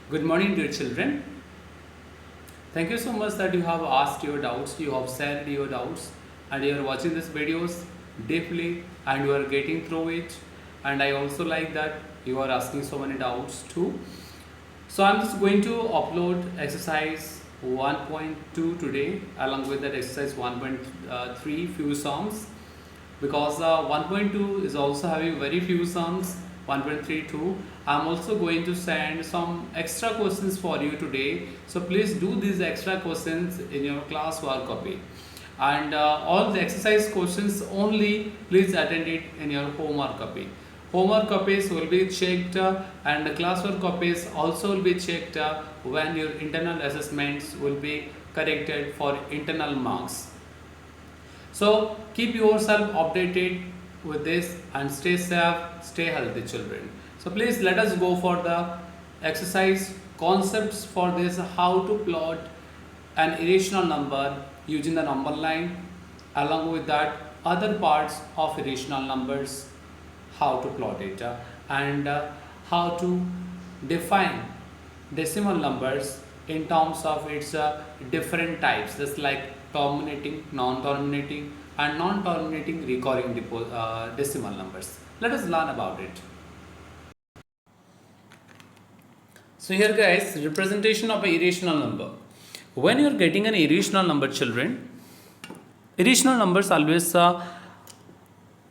Good morning, dear children. Thank you so much that you have asked your doubts, you have shared your doubts, and you are watching these videos deeply and you are getting through it. And I also like that you are asking so many doubts too. So I'm just going to upload exercise 1.2 today along with that exercise 1.3 few songs, because 1.2 is also having very few sums. 1.32 I'm also going to send some extra questions for you today, so please do these extra questions in your class work copy, and all the exercise questions only please attend it in your homework copy. Homework copies will be checked, and the classwork copies also will be checked when your internal assessments will be corrected for internal marks. So keep yourself updated with this and stay safe, stay healthy, children. So please let us go for the exercise concepts for this: how to plot an irrational number using the number line, along with that other parts of irrational numbers, how to plot it, and how to define decimal numbers in terms of its different types, just like terminating, non-terminating, and non-terminating recurring decimal numbers. Let us learn about it. So here guys, representation of an irrational number. When you are getting an irrational number, children, irrational numbers always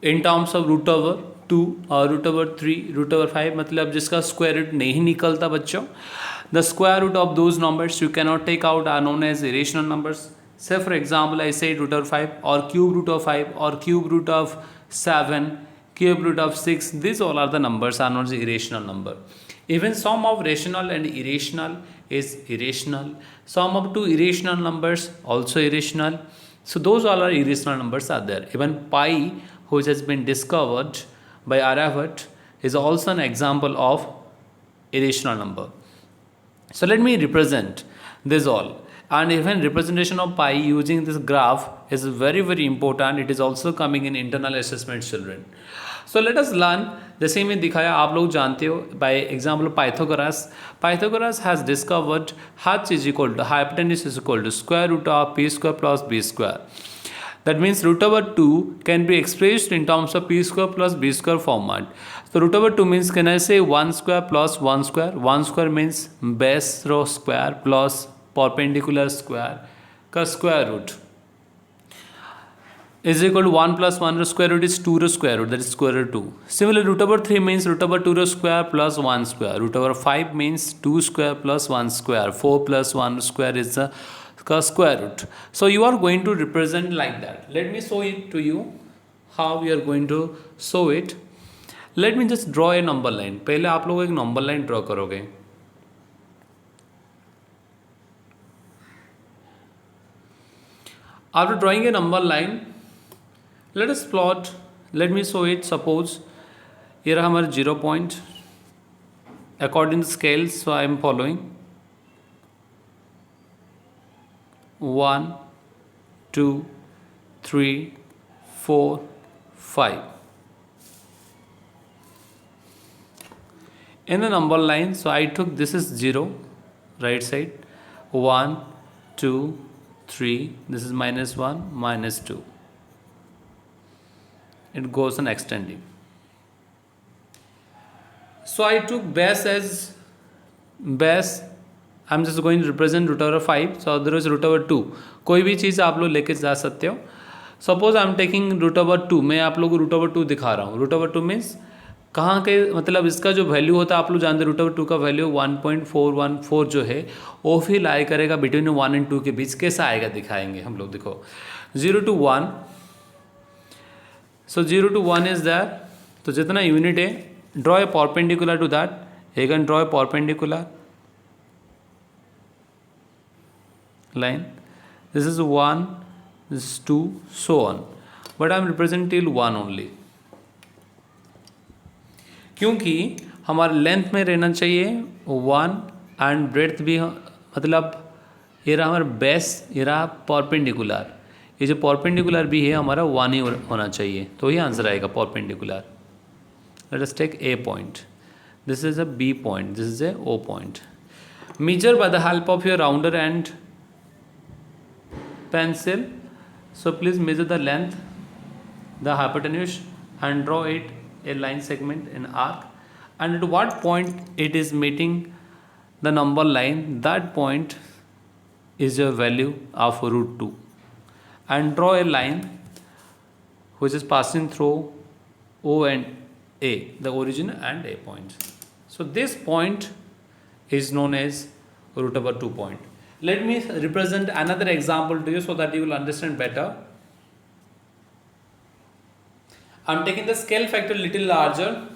in terms of root over 2 और root over 3 root over 5, मतलब जिसका square root नहीं निकलता बच्चों, the square root of those numbers you cannot take out are known as irrational numbers. Say for example I say root of 5 or cube root of 5 or cube root of 7, cube root of 6, these all are the numbers are known as irrational number. Even sum of rational and irrational is irrational. Sum of two irrational numbers also irrational. So those all are irrational numbers are there. Even pi, which has been discovered by Aryavarta, is also an example of irrational number. So let me represent this all, and even representation of pi using this graph is very important. It is also coming in internal assessment, children. So let us learn. जैसे मैं दिखाया, आप लोग जानते हो by example Pythagoras has discovered h is equal to hypotenuse is equal to square root of p square plus b square. That means root over 2 can be expressed in terms of p square plus b square format. So root over 2 means, can I say 1 square plus 1 square? 1 square means base row square plus perpendicular square का square root is equal to 1 plus 1 row square root is 2 row square root, that is square root 2. Similarly, root over 3 means root over 2 row square plus 1 square. Root over 5 means 2 square plus 1 square. 4 plus 1 square is the square root. So you are going to represent like that. Let me show it to you how we are going to show it. Let me just draw a number line. पहले आप लोग एक number line draw करोगे. After drawing a number line, let us plot. Let me show it. Suppose here हमारे 0 point. According to scale, so I am following 1, 2, 3, 4, 5. In the number line, so I took, this is 0, right side, 1, 2, 3, this is -1, -2. It goes on extending. So I took base as base. I'm just going to represent root over 5. So there is root over 2. कोई भी चीज़ आप लोग लेके जा सकते हो. Suppose I'm taking root over 2. मैं आप लोग को root over 2 दिखा रहा हूँ. root over 2 means कहाँ के, मतलब इसका जो वैल्यू होता है आप लोग जानते हैं. root over 2 का वैल्यू 1.414 जो है वो फिर लाई करेगा बिटवीन 1 and 2 के बीच. कैसा आएगा दिखाएंगे हम लोग. देखो 0 to 1. So 0 to 1 is there. तो जितना यूनिट है, draw a perpendicular to that. You can draw a perpendicular line. This is 1, this is 2, so on. But I am representing till 1 only. क्योंकि हमारा लेंथ में रहना चाहिए 1 एंड ब्रेड्थ भी, मतलब ये रहा हमारा बेस, ये रहा परपेंडिकुलर. ये जो परपेंडिकुलर भी है हमारा 1 ही होना चाहिए, तो ये आंसर आएगा perpendicular. Let us take A point. This is a B point. This is a O point. Measure by the help of your rounder and pencil. So please measure the length, the hypotenuse, and draw it a line segment in arc. And at what point it is meeting the number line, that point is your value of root 2. And draw a line which is passing through O and A, the origin and A point. So this point is known as root over 2 point. Let me represent another example to you so that you will understand better. I am taking the scale factor little larger.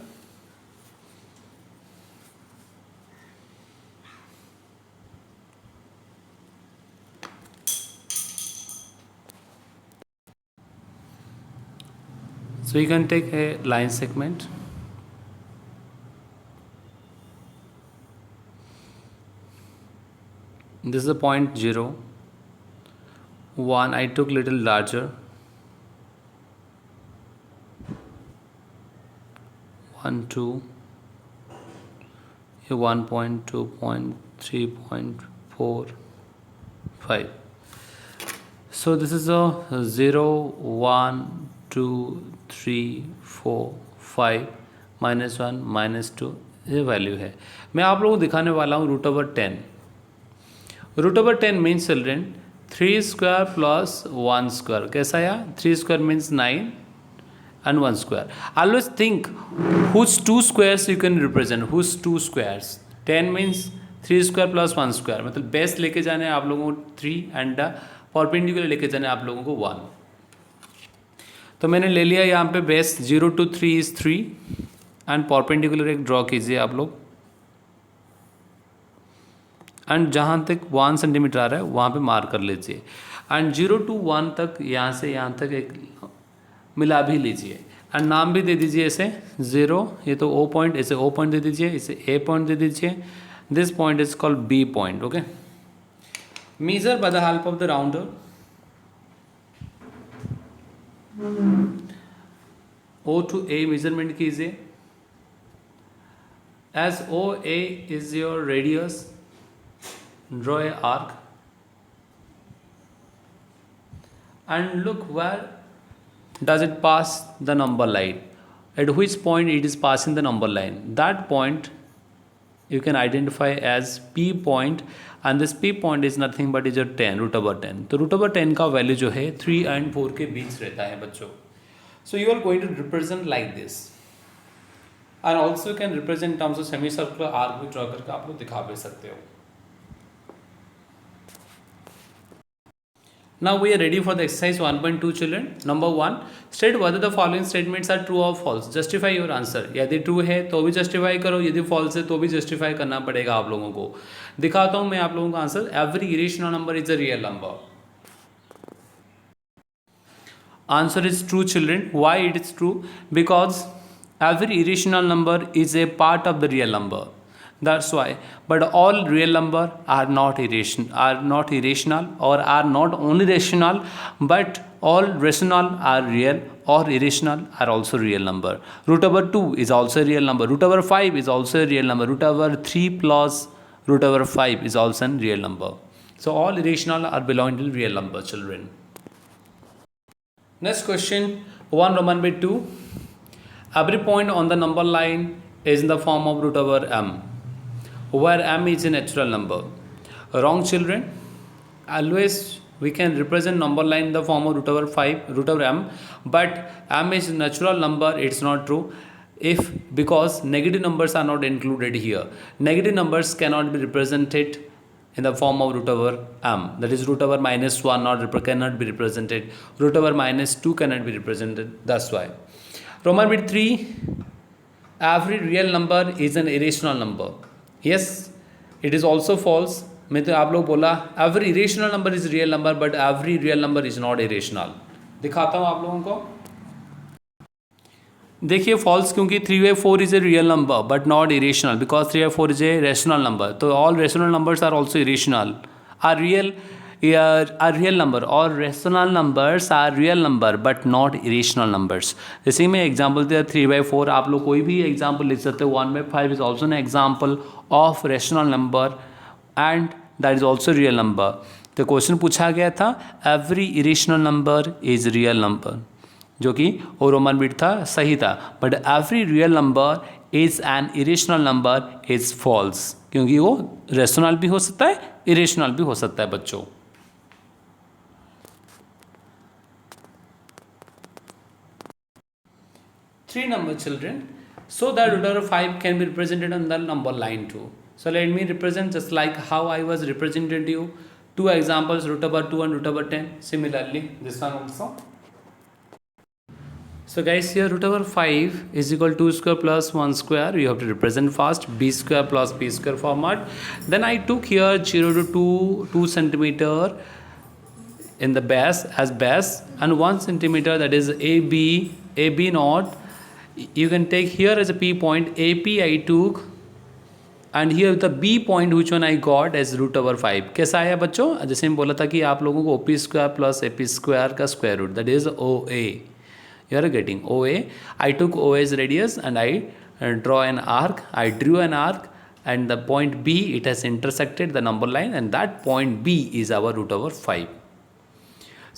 So you can take a line segment. This is the point 0, 1. I took little larger. 1, 2, 1.2.3.4, 5. So this is a 0, 1, 2, 3, 4, 5, -1, -2 ये value है. मैं आप लोगों को दिखाने वाला हूँ root over 10. Root over 10 means children 3 square plus 1 square. कैसा आया? 3 square means 9 and 1 square. Always think whose 2 squares you can represent. Whose 2 squares? 10 means 3 square plus 1 square. मतलब बेस लेके जाने आप लोगों को 3 एंड परपेंडिकुलर लेके जाने आप लोगों को 1. तो मैंने ले लिया यहाँ पे base 0 to 3 is 3 and perpendicular एक ड्रॉ कीजिए आप लोग. एंड जहाँ तक 1 सेंटीमीटर आ रहा है वहाँ पे मार्क कर लीजिए. एंड 0 to 1 तक यहाँ से यहाँ तक एक मिला भी लीजिए. एंड नाम भी दे दीजिए इसे 0. ये तो O पॉइंट, इसे O पॉइंट दे दीजिए, इसे A पॉइंट दे दीजिए. This point is called B point. Okay. Measure by the help of the rounder. O to A measurement कीजिए. As OA is your radius, draw a arc and look where does it pass the number line, at which point it is passing the number line. That point you can identify as P point, and this P point is nothing but is your 10, root over 10. तो root over 10 का value जो है 3 and 4 के बीच रहता है बच्चों. So you are going to represent like this, and also you can represent in terms of semicircular arc भी draw करके आप लोग दिखा भी सकते हो. Now we are ready for the exercise 1.2 children. Number 1, state whether the following statements are true or false. Justify your answer. यदि true है तो भी justify करो, यदि false है तो भी justify करना पड़ेगा आप लोगों को. दिखाता हूँ मैं आप लोगों का answer. Every irrational number is a real number. Answer is true children. Why it is true? Because every irrational number is a part of the real number. That's why. But all real number are not irrational, or are not only rational, but all rational are real, or irrational are also real number. Root over 2 is also a real number. Root over 5 is also a real number. Root over 3 plus root over 5 is also a real number. So all irrational are belong to real number, children. Next question, 1 Roman by 2. Every point on the number line is in the form of root over m, where m is a natural number. Wrong children. Always we can represent number line in the form of root over 5, root over m, but m is natural number. It's not true. If because negative numbers are not included here. Negative numbers cannot be represented in the form of root over m. That is root over -1 cannot be represented. Root over -2 cannot be represented. That's why. Roman with 3. Every real number is an irrational number. Yes, it is also false. मैं तो आप लोग बोला every irrational number is real number, but every real number is not irrational. दिखाता हूँ आप लोगों को. देखिए false क्योंकि 3/4 is a real number but not irrational, because 3/4 is a rational number. तो all rational numbers are also irrational. Are real number, or rational numbers are real number but not irrational numbers. जैसे मैं example दिया 3/4, आप लोग कोई भी example लिख सकते हो. 1/5 is also an example of rational number and that is also real number. तो क्वेश्चन पूछा गया था every irrational number is real number, जो कि ओ रोमन बिट था, सही था, but every real number is an irrational number is false, क्योंकि वो रेशनल भी हो सकता है, इरेशनल भी हो सकता है बच्चों. 3 number children. So the root over 5 can be represented on the number line too. So let me represent just like how I was represented you. 2 examples, root over 2 and root over 10. Similarly, this one also. So guys, here root over 5 is equal to 2 square plus 1 square. You have to represent first b square plus p square format. Then I took here 0 to 2 centimeter in the base as base, and 1 centimeter, that is AB naught. You can take here as a P point, AP I took, and here the B point which one I got as root over 5. कैसा आया बच्चों? जैसे हम बोला था कि आप लोगों को OP square plus AP square का square root, that is OA. You are getting OA. I took OA as radius and I draw an arc. I drew an arc, and the point B, it has intersected the number line, and that point B is our root over 5.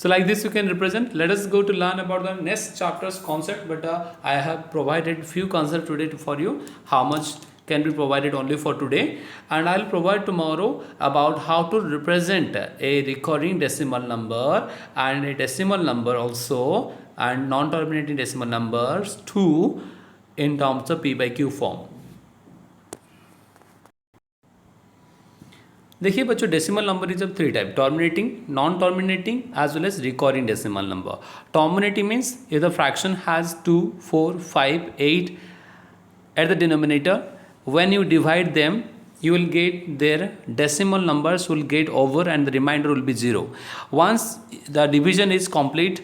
So like this you can represent. Let us go to learn about the next chapter's concept, but I have provided few concepts today for you. How much can be provided only for today, and I'll provide tomorrow about how to represent a recurring decimal number and a decimal number also, and non-terminating decimal numbers too, in terms of P by Q form. देखिए बच्चों, decimal number is of 3 type: terminating, non terminating, as well as recurring decimal number. Terminating means if the fraction has 2, 4, 5, 8 at the denominator, when you divide them you will get their decimal numbers will get over and the remainder will be 0. Once the division is complete,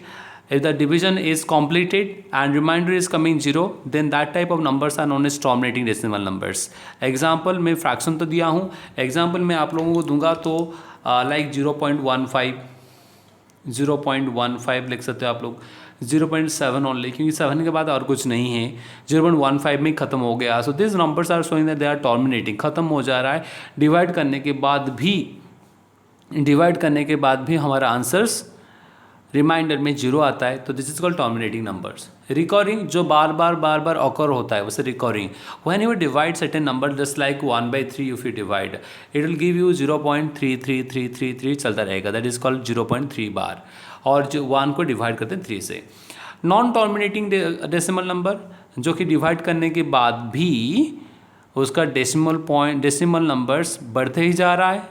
if the division is completed and remainder is coming 0, then that type of numbers are known as terminating decimal numbers. Example मैं fraction तो दिया हूँ, example मैं आप लोगों को दूंगा तो लाइक 0.15 लिख सकते हो आप लोग, 0.7 ओनली, क्योंकि 7 के बाद और कुछ नहीं है, 0.15 में ख़त्म हो गया. So this numbers are showing that they are terminating, ख़त्म हो जा रहा है. डिवाइड करने के बाद भी हमारा आंसर्स रिमाइंडर में 0 आता है, तो this is called terminating numbers. Recording, जो बार बार ऑकर होता है, वैसे recording. When you divide certain number just like 1/3, if you divide it will give you 0.33333 चलता रहेगा, दैट इज कॉल्ड 0.3 बार. और जो 1 को डिवाइड करते हैं 3 से. नॉन टर्मिनेटिंग डेसिमल नंबर, जो कि डिवाइड करने के बाद भी उसका डेसिमल नंबर्स बढ़ते ही जा रहा है,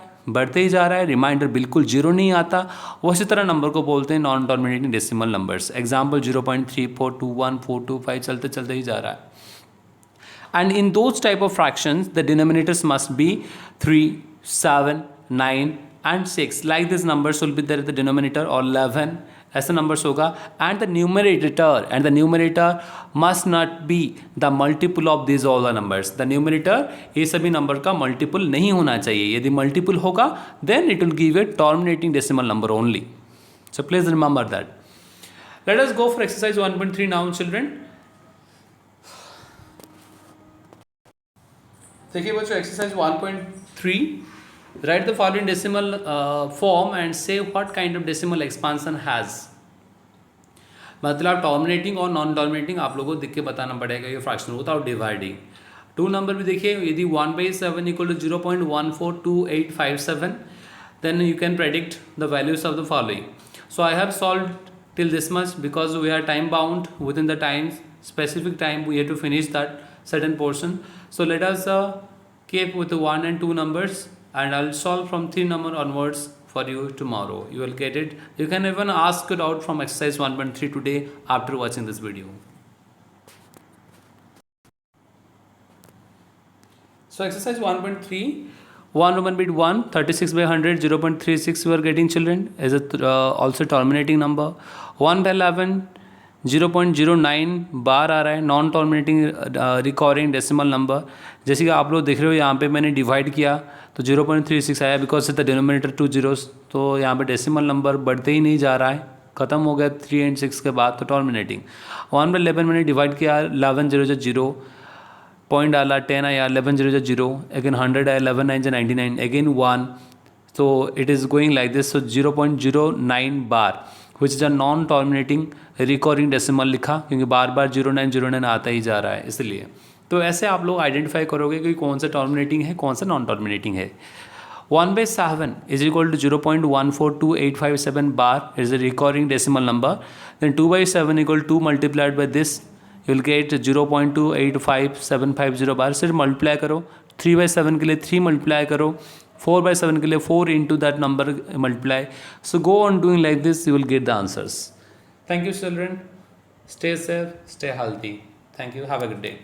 रिमाइंडर बिल्कुल 0 नहीं आता, उसी तरह नंबर को बोलते हैं non terminating decimal numbers. Example 0.3421 चलते ही जा रहा है. And in those type of fractions the denominators must be 3, 7, 9 and 6. Like this numbers will be there the denominator, और 11 ऐसा नंबर्स होगा. And the numerator must not be the multiple of this all the numbers. The numerator ये सभी number का multiple नहीं होना चाहिए. यदि मल्टीपल होगा then it will give a terminating decimal number only. So please remember that. Let us go for exercise 1.3 now children. देखिए बच्चों, exercise 1.3. Write the following decimal form and say what kind of decimal expansion has. मतलब terminating और non terminating आप लोगों को देख के बताना पड़ेगा ये फ्रैक्शन विदाउट डिवाइडिंग. 2 नंबर भी देखिए, यदि 1/7 equal to 0.142857, then you can predict the values of the following. So I have solved till this much because we are time bound. Within the specific time we have to finish that certain portion. So let us keep with the 1 and 2 numbers, and I'll solve from 3 number onwards for you tomorrow. You will get it. You can even ask it out from exercise 1.3 today after watching this video. So exercise 1.3, 1 Roman bit 1, 36/100, 0.36 you are getting children, is also terminating number. 1/11, 0.09 बार आ रहा है, non terminating recording decimal number. जैसे कि आप लोग देख रहे हो यहाँ पे मैंने डिवाइड किया तो 0.36 आया, बिकॉज द डिनोमिनेटर 2 zeros. तो यहाँ पे डेसिमल नंबर बढ़ते ही नहीं जा रहा है, ख़त्म हो गया 3 and 6 के बाद, तो टर्मिनेटिंग. 1/11 मैंने डिवाइड किया, 11 0 0, पॉइंट डाला 10 आया 11 0 0 अगेन 100 आया 11 9 99 again 1 so it is going like this so 0.09 bar which is a non terminating recurring decimal लिखा क्योंकि बार बार 0909 आता ही जा रहा है इसलिए। तो ऐसे आप लोग आइडेंटिफाई करोगे कि कौन सा टर्मिनेटिंग है कौन सा नॉन टर्मिनेटिंग है। 1/7 is equal to 0.142857 bar is a recurring decimal number, then 2/7 equal to 2 multiplied by this you will get 0.285750 बार। सिर्फ मल्टीप्लाई करो, 3/7 के लिए 3 मल्टीप्लाई करो, 4/7 के लिए 4 into that number multiply, so go on doing like this you will get the answers. Thank you children, stay safe, stay healthy, thank you, have a good day.